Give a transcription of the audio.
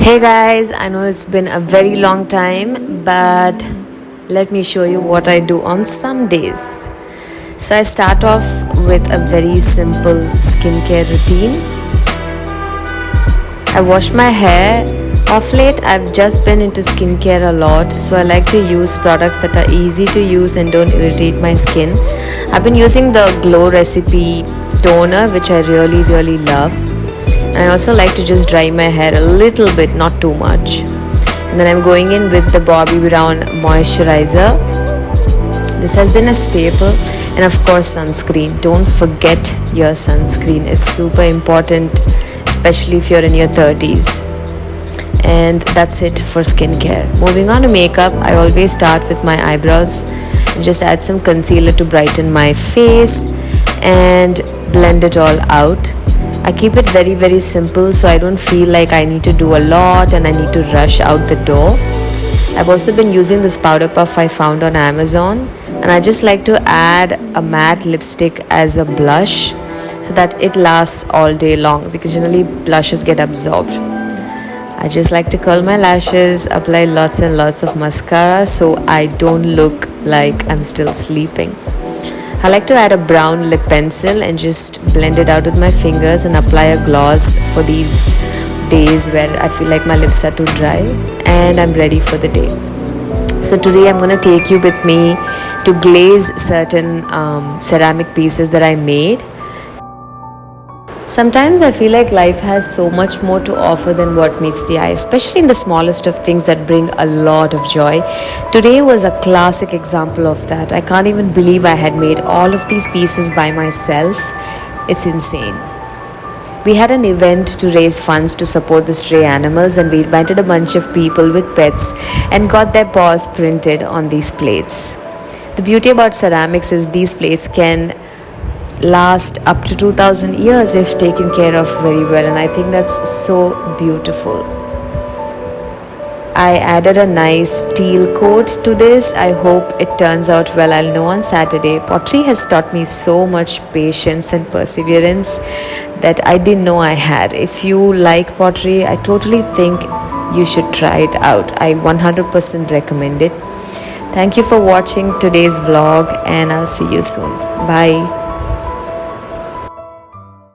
Hey guys, I know it's been a very long time, but let me show you what I do on some days. So I start off with a very simple skincare routine. I wash my hair. Of late, I've just been into skincare a lot, so I like to use products that are easy to use and don't irritate my skin. I've been using the Glow Recipe toner, which I really love. And I also like to just dry my hair a little bit, not too much. And then I'm going in with the Bobbi Brown moisturizer. This has been a staple. And of course, sunscreen. Don't forget your sunscreen. It's super important, especially if you're in your 30s. And that's it for skincare. Moving on to makeup, I always start with my eyebrows and just add some concealer to brighten my face and blend it all out. I keep it very simple, so I don't feel like I need to do a lot and I need to rush out the door. I've also been using this powder puff I found on Amazon, and I just like to add a matte lipstick as a blush so that it lasts all day long, because generally blushes get absorbed. I just like to curl my lashes, apply lots and lots of mascara so I don't look like I'm still sleeping. I like to add a brown lip pencil and just blend it out with my fingers and apply a gloss for these days where I feel like my lips are too dry, and I'm ready for the day. So today I'm going to take you with me to glaze certain ceramic pieces that I made. Sometimes I feel like life has so much more to offer than what meets the eye, especially in the smallest of things that bring a lot of joy. Today was a classic example of that. I can't even believe I had made all of these pieces by myself. It's insane. We had an event to raise funds to support the stray animals, and we invited a bunch of people with pets and got their paws printed on these plates. The beauty about ceramics is these plates can last up to 2000 years if taken care of very well, and I think that's so beautiful. I added a nice teal coat to this. I hope it turns out well. I'll know on Saturday. Pottery has taught me so much patience and perseverance that I didn't know I had. If you like pottery, I totally think you should try it out. I 100% recommend it. Thank you for watching today's vlog, and I'll see you soon. Bye.